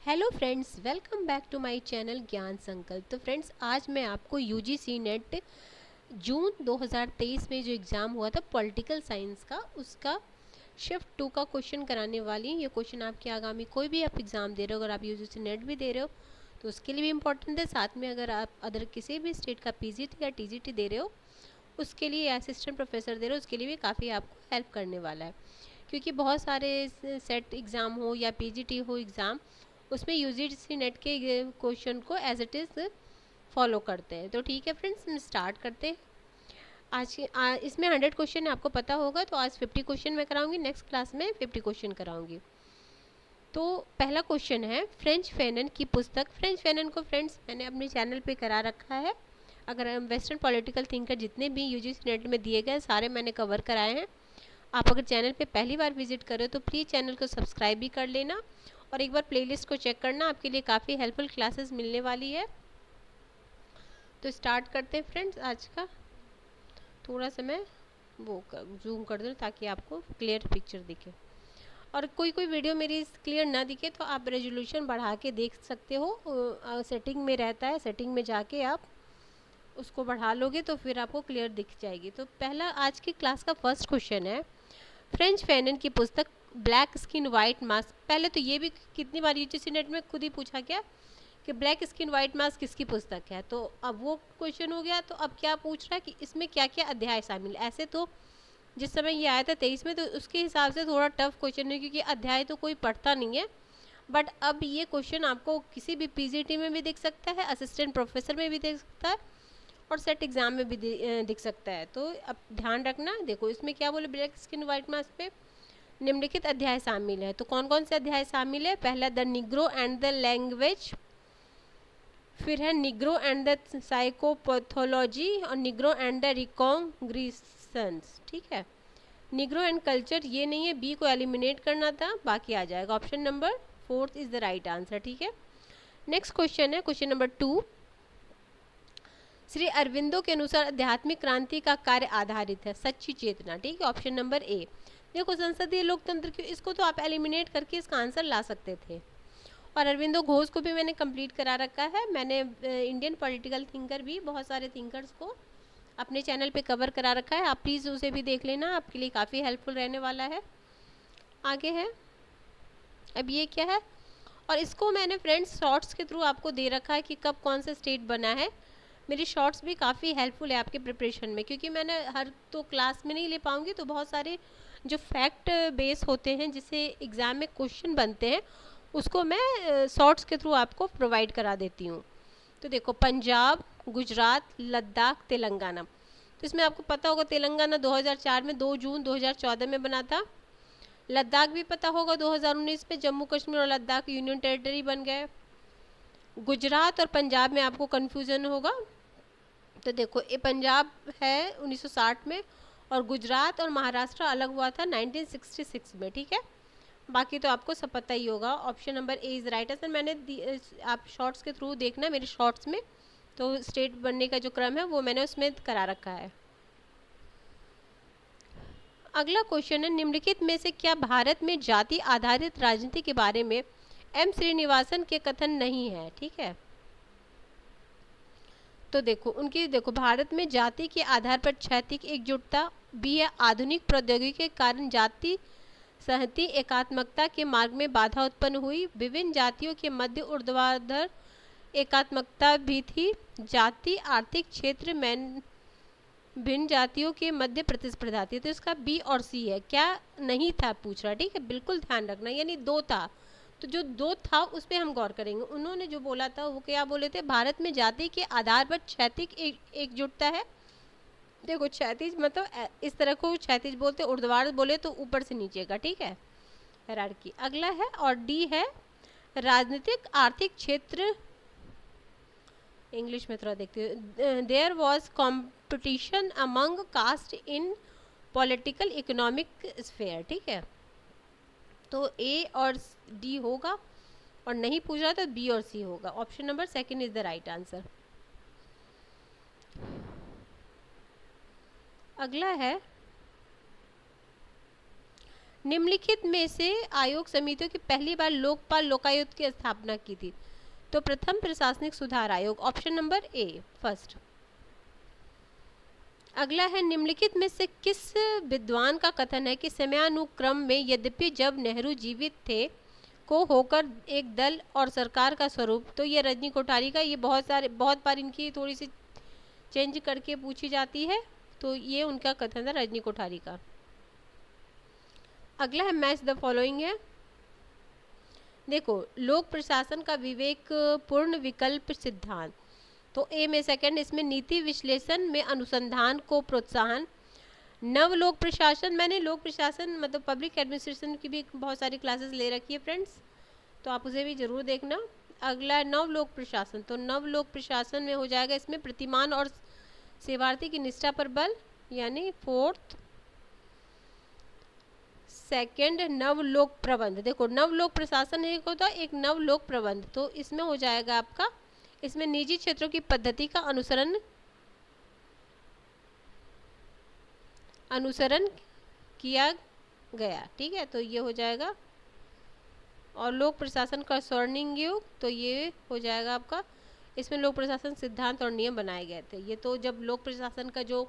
Hello friends, welcome back to my channel Gyan Sankalp. तो friends, आज मैं आपको यूजीसी नेट जून 2023 में जो एग्ज़ाम हुआ था पॉलिटिकल साइंस का, उसका शिफ्ट 2 का क्वेश्चन कराने वाली हूँ। ये क्वेश्चन आपके आगामी कोई भी आप एग्ज़ाम दे रहे हो, अगर आप यूजीसी नेट भी दे रहे हो तो उसके लिए भी इम्पोर्टेंट है। साथ में अगर आप अदर किसी भी स्टेट का पीजीटी या टीजीटी दे रहे हो उसके लिए, असिस्टेंट प्रोफेसर दे रहे हो उसके लिए भी काफ़ी आपको हेल्प करने वाला है। क्योंकि बहुत सारे सेट एग्ज़ाम हो या पीजीटी हो एग्ज़ाम, उसमें यूजीसी नेट के क्वेश्चन को एज इट इज़ फॉलो करते हैं। तो ठीक है फ्रेंड्स, हम स्टार्ट करते हैं। इसमें 100 क्वेश्चन आपको पता होगा, तो आज 50 क्वेश्चन मैं कराऊंगी, नेक्स्ट क्लास में 50 क्वेश्चन कराऊंगी। तो पहला क्वेश्चन है, फ्रेंच फैनन की पुस्तक। फ्रेंच फैनन को फ्रेंड्स मैंने अपने चैनल पे करा रखा है। अगर हम वेस्टर्न पॉलिटिकल थिंकर जितने भी यूजीसी नेट में दिए गए सारे मैंने कवर कराए हैं। आप अगर चैनल पे पहली बार विजिट करें तो प्लीज़ चैनल को सब्सक्राइब भी कर लेना और एक बार प्लेलिस्ट को चेक करना, आपके लिए काफ़ी हेल्पफुल क्लासेस मिलने वाली है। तो स्टार्ट करते हैं फ्रेंड्स आज का। थोड़ा सा मैं जूम कर दूँ ताकि आपको क्लियर पिक्चर दिखे, और कोई कोई वीडियो मेरी क्लियर ना दिखे तो आप रेजोल्यूशन बढ़ा के देख सकते हो। सेटिंग में रहता है, सेटिंग में जाके आप उसको बढ़ा लोगे तो फिर आपको क्लियर दिख जाएगी। तो पहला आज की क्लास का फर्स्ट क्वेश्चन है, फ्रेंच फैनन की पुस्तक ब्लैक स्किन वाइट मास्क। पहले तो ये भी कितनी बार यूजीसी नेट में खुद ही पूछा गया कि ब्लैक स्किन वाइट मास्क किसकी पुस्तक है, तो अब वो क्वेश्चन हो गया। तो अब क्या पूछ रहा है कि इसमें क्या क्या अध्याय शामिल। ऐसे तो जिस समय ये आया था 23 में, तो उसके हिसाब से थोड़ा टफ क्वेश्चन है क्योंकि अध्याय तो कोई पढ़ता नहीं है। बट अब ये क्वेश्चन आपको किसी भी पीजीटी में भी दिख सकता है, असिस्टेंट प्रोफेसर में भी दिख सकता है और सेट एग्जाम में भी दिख सकता है। तो अब ध्यान रखना। देखो इसमें क्या बोले, ब्लैक स्किन वाइट मास्क पे निम्नलिखित अध्याय शामिल है। तो कौन कौन से अध्याय शामिल है? पहला the Negro and the language, फिर है निग्रो एंड द साइकोपैथोलॉजी और निग्रो एंड द रिकॉन्ग्रिशंस। ठीक है, निग्रो एंड कल्चर ये नहीं है, बी को एलिमिनेट करना था, बाकी आ जाएगा। Option number 4 is the right answer. ठीक है, नेक्स्ट क्वेश्चन है क्वेश्चन नंबर 2। श्री अरविंदो के अनुसार आध्यात्मिक क्रांति का कार्य आधारित है सच्ची चेतना। ठीक है, ऑप्शन नंबर ए। देखो संसदीय लोकतंत्र की, इसको तो आप एलिमिनेट करके इसका आंसर ला सकते थे। और अरविंदो घोष को भी मैंने कंप्लीट करा रखा है। मैंने इंडियन पॉलिटिकल थिंकर भी बहुत सारे थिंकर्स को अपने चैनल पे कवर करा रखा है, आप प्लीज़ उसे भी देख लेना, आपके लिए काफ़ी हेल्पफुल रहने वाला है। आगे है, अब ये क्या है, और इसको मैंने फ्रेंड्स शॉर्ट्स के थ्रू आपको दे रखा है कि कब कौन सा स्टेट बना है। मेरी शॉर्ट्स भी काफ़ी हेल्पफुल है आपके प्रिपरेशन में, क्योंकि मैंने हर तो क्लास में नहीं ले पाऊँगी, तो बहुत सारे जो फैक्ट बेस होते हैं जिससे एग्ज़ाम में क्वेश्चन बनते हैं उसको मैं शॉर्ट्स के थ्रू आपको प्रोवाइड करा देती हूँ। तो देखो, पंजाब, गुजरात, लद्दाख, तेलंगाना। तो इसमें आपको पता होगा तेलंगाना 2004 में 2 जून 2014 में बना था। लद्दाख भी पता होगा 2019 में जम्मू कश्मीर और लद्दाख यूनियन टेरिटरी बन गए। गुजरात और पंजाब में आपको कन्फ्यूज़न होगा, तो देखो ये पंजाब है 1960 में और गुजरात और महाराष्ट्र अलग हुआ था 1966 में। ठीक है, बाकी तो आपको सब पता ही होगा। Option number A is right answer. मैंने आप शॉर्ट्स के थ्रू देखना मेरे शॉर्ट्स में, तो स्टेट बनने का जो क्रम है वो मैंने उसमें करा रखा है। अगला क्वेश्चन है, निम्नलिखित में से क्या भारत में जाति आधारित राजनीति के बारे में एम श्रीनिवासन के कथन नहीं है? ठीक है, तो देखो उनकी, देखो भारत में जाति के आधार पर क्षैतिक एकजुटता, बी है आधुनिक प्रौद्योगिकी के कारण जाति सहती एकात्मकता के मार्ग में बाधा उत्पन्न हुई, विभिन्न जातियों के मध्य ऊर्ध्वाधर एकात्मकता भी थी, जाति आर्थिक क्षेत्र में भिन्न जातियों के मध्य प्रतिस्पर्धा थी। तो इसका बी और सी है, क्या नहीं था पूछ रहा। ठीक है, बिल्कुल ध्यान रखना, यानी दो था, तो जो दो था उस पर हम गौर करेंगे। उन्होंने जो बोला था वो क्या बोले थे, भारत में जाति के आधार पर क्षैतिज एकजुटता है। देखो क्षैतिज मतलब इस तरह को क्षैतिज बोलते, ऊर्ध्वाधर बोले तो ऊपर से नीचे का। ठीक है, हायरार्की। अगला है, और डी है राजनीतिक आर्थिक क्षेत्र, इंग्लिश में थोड़ा देखते हैं। There was competition among caste in political economic sphere. ठीक है, तो ए और डी होगा, और नहीं पूछ रहा तो बी और सी होगा। Option number second is the right answer. अगला है, निम्नलिखित में से आयोग समितियों की पहली बार लोकपाल लोकायुक्त की स्थापना की थी? तो प्रथम प्रशासनिक सुधार आयोग, ऑप्शन नंबर ए फर्स्ट। अगला है, निम्नलिखित में से किस विद्वान का कथन है कि समयानुक्रम में यद्यपि जब नेहरू जीवित थे को होकर एक दल और सरकार का स्वरूप? तो ये रजनी कोठारी का, ये बहुत बार इनकी थोड़ी सी चेंज करके पूछी जाती है, तो ये उनका कथन था रजनी कोठारी का। अगला है, मैच द फॉलोइंग है। देखो, लोक प्रशासन का विवेक पूर्ण विकल्प सिद्धांत, तो ए में सेकंड, इसमें नीति विश्लेषण में अनुसंधान को प्रोत्साहन। नव लोक प्रशासन, मैंने लोक प्रशासन मतलब पब्लिक एडमिनिस्ट्रेशन की भी बहुत सारी क्लासेस ले रखी है फ्रेंड्स, तो आप उसे भी जरूर देखना। अगला नव लोक प्रशासन, तो नव लोक प्रशासन में हो जाएगा इसमें प्रतिमान और सेवार्थी की निष्ठा पर बल, यानी फोर्थ। सेकंड, नवलोक प्रबंध। देखो, नवलोक प्रशासन एक होता है, एक नवलोक प्रबंध, तो इसमें हो जाएगा आपका, इसमें निजी क्षेत्रों की पद्धति का अनुसरण किया गया, ठीक है, तो ये हो जाएगा। और लोक प्रशासन का स्वर्णिम युग, तो ये हो जाएगा आपका, इसमें लोक प्रशासन सिद्धांत और नियम बनाए गए थे। ये तो जब लोक प्रशासन का जो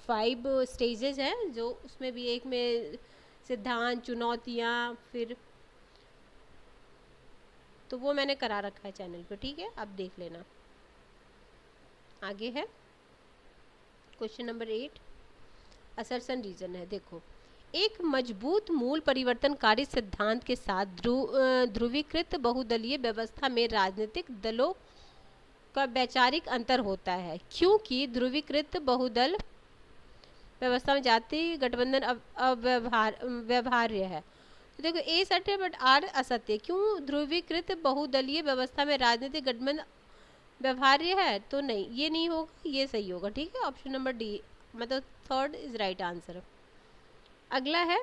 5 स्टेजेस हैं, जो उसमें भी एक में सिद्धांत, चुनौतियाँ, फिर तो वो मैंने करा रखा है चैनल पे, ठीक है, आप देख लेना। आगे है क्वेश्चन नंबर 8, असर्शन रीजन है। देखो, एक मजबूत मूल परिवर्तनकारी सिद्धांत के साथ ध्रुवीकृत बहुदलीय व्यवस्था में राजनीतिक दलों का वैचारिक अंतर होता है, क्योंकि ध्रुवीकृत बहुदल व्यवस्था में जाति गठबंधन व्यवहार्य है। तो देखो, ए सत्य है बट आर असत्य है। क्यों? ध्रुवीकृत बहुदलीय व्यवस्था में राजनीतिक गठबंधन व्यवहार्य है, तो नहीं, ये नहीं होगा, ये सही होगा, ठीक है, ऑप्शन नंबर डी मतलब थर्ड इज राइट आंसर। अगला है,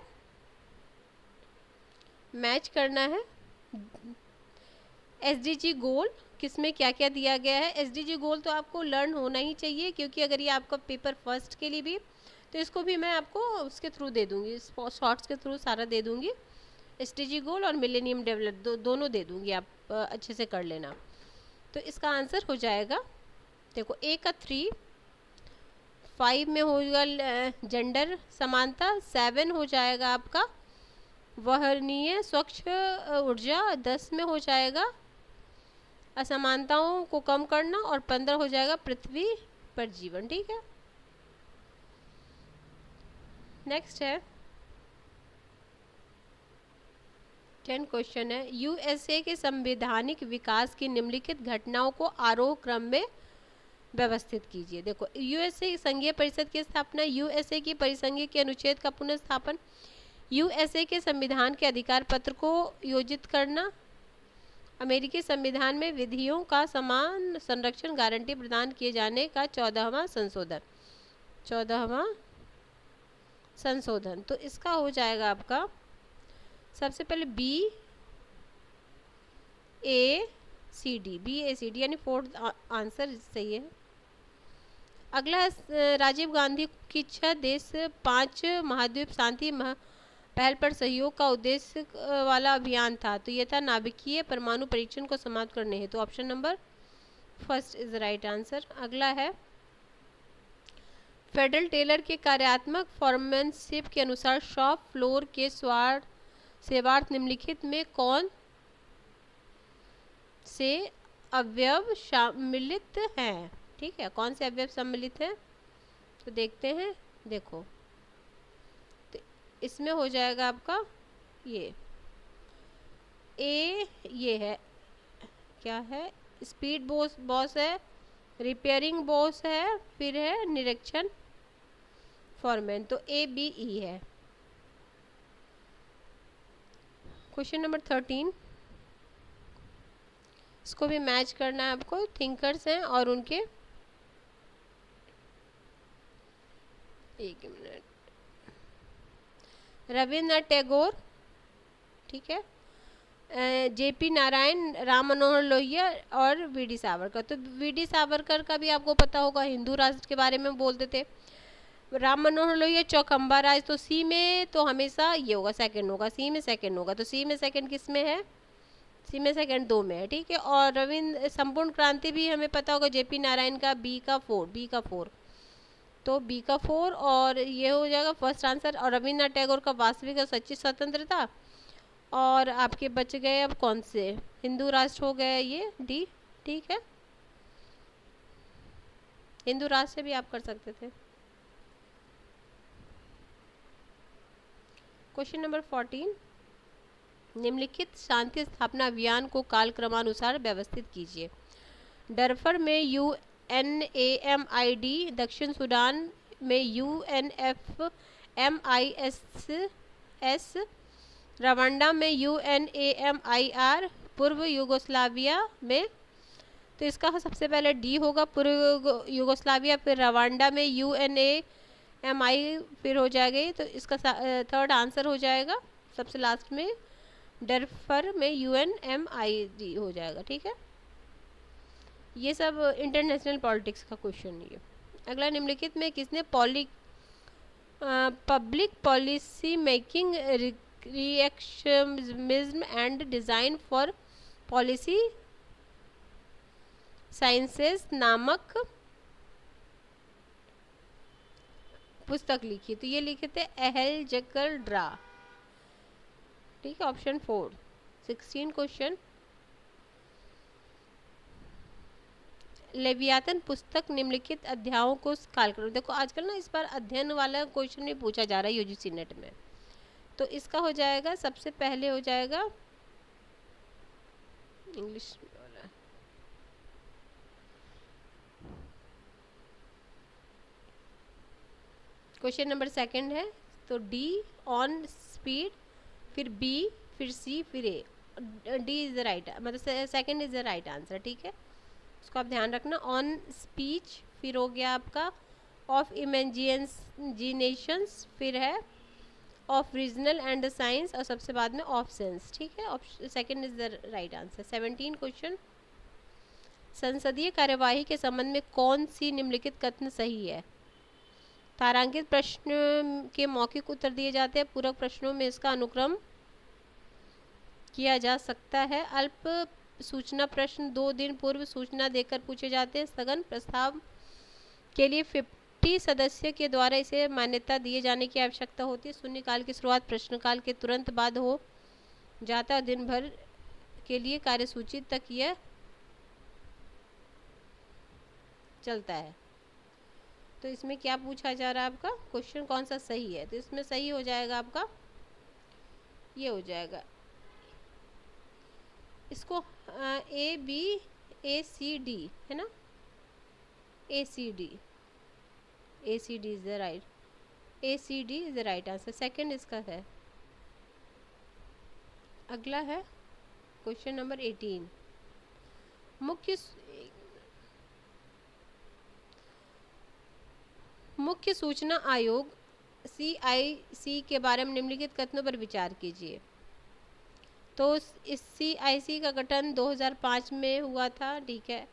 मैच करना है एसडीजी गोल, किसमें क्या क्या दिया गया है। एसडीजी गोल तो आपको लर्न होना ही चाहिए, क्योंकि अगर ये आपका पेपर फर्स्ट के लिए भी, तो इसको भी मैं आपको उसके थ्रू दे दूंगी, शॉर्ट्स के थ्रू सारा दे दूंगी। एसडीजी गोल और मिलेनियम डेवलप दोनों दे दूंगी, आप अच्छे से कर लेना। तो इसका आंसर हो जाएगा, देखो, ए का 3, 5 में होगा जेंडर समानता, 7 हो जाएगा आपका वहनीय स्वच्छ ऊर्जा, 10 में हो जाएगा असमानताओं को कम करना, और 15 हो जाएगा पृथ्वी पर जीवन, ठीक है। नेक्स्ट है 10 क्वेश्चन है, यूएसए के संवैधानिक विकास की निम्नलिखित घटनाओं को आरोह क्रम में व्यवस्थित कीजिए। देखो, यूएसए संघीय परिषद की स्थापना, यूएसए की परिसंघीय के अनुच्छेद का पुनर्स्थापन, यूएसए के संविधान के अधिकार पत्र को योजित करना, अमेरिकी संविधान में विधियों का समान संरक्षण गारंटी प्रदान किए जाने का 14वां संशोधन। तो इसका हो जाएगा आपका सबसे पहले BACD यानी फोर्थ आंसर सही है। अगला राजीव गांधी की 6 देश 5 महाद्वीप शांति पहल पर सहयोग का उद्देश्य वाला अभियान था, तो यह था नाभिकीय परमाणु परीक्षण को समाप्त करने हेतु, तो option number first is right answer. अगला है, फेडरल टेलर के कार्यात्मक फॉर्मेनशिप के अनुसार शॉप फ्लोर के सेवार्थ निम्नलिखित में कौन से अवयव सम्मिलित हैं, ठीक है, कौन से अवयव सम्मिलित हैं, तो देखते हैं। देखो, तो इसमें हो जाएगा आपका ये ये है, क्या है, स्पीड बॉस है, रिपेयरिंग बॉस है, फिर है निरीक्षण फॉरमैन, तो ABE है। क्वेश्चन नंबर 13, इसको भी मैच करना है आपको, थिंकर्स हैं और उनके, एक मिनट, रविन्द्रनाथ टैगोर, ठीक है, JP नारायण, राम मनोहर लोहिया और VD सावरकर। तो VD सावरकर का भी आपको पता होगा, हिंदू राष्ट्र के बारे में बोलते थे। राम मनोहर लोहिया चौखंबा राज, तो सी में तो हमेशा ये होगा, सेकंड होगा, सी में सेकंड होगा, तो सी में सेकंड किस में है, सी में सेकंड 2 में है, ठीक है। और रविंद्र संपूर्ण क्रांति भी हमें पता होगा, जेपी नारायण का, बी का 4, बी का 4, तो बी का 4 और ये हो जाएगा फर्स्ट आंसर। और रविन्द्रनाथ टैगोर का वास्तविक और सच्ची स्वतंत्रता, और आपके बच गए अब कौन से, हिंदू राष्ट्र हो गया ये डी, ठीक है, हिंदू राष्ट्र से भी आप कर सकते थे। क्वेश्चन नंबर 14, निम्नलिखित शांति स्थापना अभियान को कालक्रमानुसार व्यवस्थित कीजिए। डरफर में UNAMID, दक्षिण सूडान में UNFMISS, रवांडा में UNAMIR, पूर्व यूगोस्लाविया में, तो इसका सबसे पहले डी होगा, पूर्व यूगोस्लाविया, फिर रवांडा में UNAMI, फिर हो जाएगा, तो इसका थर्ड आंसर हो जाएगा सबसे लास्ट में, डरफर में UNMID हो जाएगा, ठीक है। ये सब इंटरनेशनल पॉलिटिक्स का क्वेश्चन है। अगला, निम्नलिखित में किसने public policy making reactionism and design for policy sciences नामक पुस्तक लिखी, तो ये लिखे थे एहल जकर ड्रा, ठीक है, ऑप्शन 4। 16 क्वेश्चन, लेवियातन पुस्तक निम्नलिखित अध्यायों को कालक्रम, देखो आजकल ना इस बार अध्ययन वाला क्वेश्चन भी पूछा जा रहा है यूजीसी नेट में, तो इसका हो जाएगा सबसे पहले हो जाएगा इंग्लिश वाला, क्वेश्चन नंबर सेकंड है, तो डी ऑन स्पीड, फिर बी, फिर सी, फिर ए, डी इज द राइट, मतलब second is the right answer, ठीक है, उसको आप ध्यान रखना। ऑन स्पीच, फिर हो गया आपका ऑफ इमेजिनेशंस, फिर है ऑफ रीजनल एंड साइंस, और सबसे बाद में ऑफ सेंस, ठीक है, second is the right answer. 17 question, संसदीय कार्यवाही के संबंध में कौन सी निम्नलिखित कथन सही है। तारांकित प्रश्न के मौखिक उत्तर दिए जाते हैं, पूरक प्रश्नों में इसका अनुक्रम किया जा सकता है, अल्प सूचना प्रश्न 2 दिन पूर्व सूचना देकर पूछे जाते हैं, स्थगन प्रस्ताव के लिए 50 सदस्य के द्वारा इसे मान्यता दिए जाने की आवश्यकता होती है, शून्यकाल की शुरुआत प्रश्नकाल के तुरंत बाद हो जाता है, दिन भर के लिए कार्यसूची तक यह चलता है। तो इसमें क्या पूछा जा रहा है आपका क्वेश्चन, कौन सा सही है, तो इसमें सही हो जाएगा आपका ये हो जाएगा, इसको ABACD है ना, ACD is the right, ACD is the right answer, second इसका है। अगला है क्वेश्चन नंबर 18, मुख्य सूचना आयोग CIC के बारे में निम्नलिखित कथनों पर विचार कीजिए। तो इस CIC का गठन 2005 में हुआ था, ठीक है,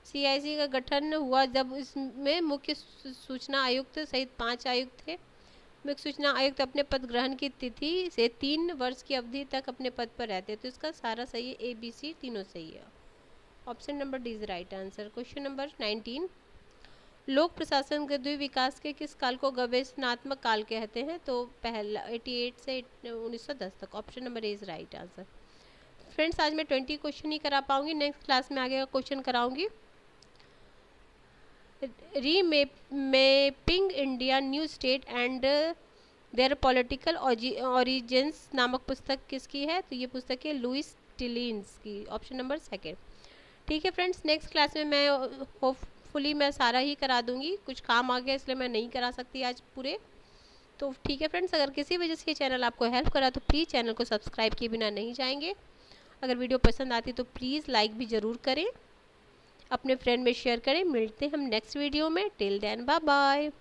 CIC का गठन हुआ जब इसमें मुख्य सूचना आयुक्त सहित 5 आयुक्त थे। मुख्य सूचना आयुक्त अपने पद ग्रहण की तिथि से 3 वर्ष की अवधि तक अपने पद पर रहते, तो इसका सारा सही है, ABC तीनों सही है, option number D is right answer. Question number 19, लोक प्रशासन के द्विविकास के किस काल को गवेषणात्मक काल कहते हैं, तो पहला 88 से 1910 तक, option number A is right answer. Friends, आज मैं 20 क्वेश्चन ही करा पाऊंगी, नेक्स्ट क्लास में आगे का क्वेश्चन कराऊंगी। Remapping India new state and their political origins नामक पुस्तक किसकी है, तो ये पुस्तक है लुइस टिलिन्स की, ऑप्शन नंबर सेकेंड, ठीक है। फ्रेंड्स, नेक्स्ट क्लास में मैं होपफुली मैं सारा ही करा दूंगी, कुछ काम आ गया इसलिए मैं नहीं करा सकती आज पूरे, तो ठीक है फ्रेंड्स, अगर किसी वजह से ये चैनल आपको हेल्प करा तो प्लीज़ चैनल को सब्सक्राइब किए बिना नहीं जाएंगे। अगर वीडियो पसंद आती तो प्लीज़ लाइक भी ज़रूर करें, अपने फ्रेंड में शेयर करें। मिलते हैं हम नेक्स्ट वीडियो में, टिल देन बाय बाय।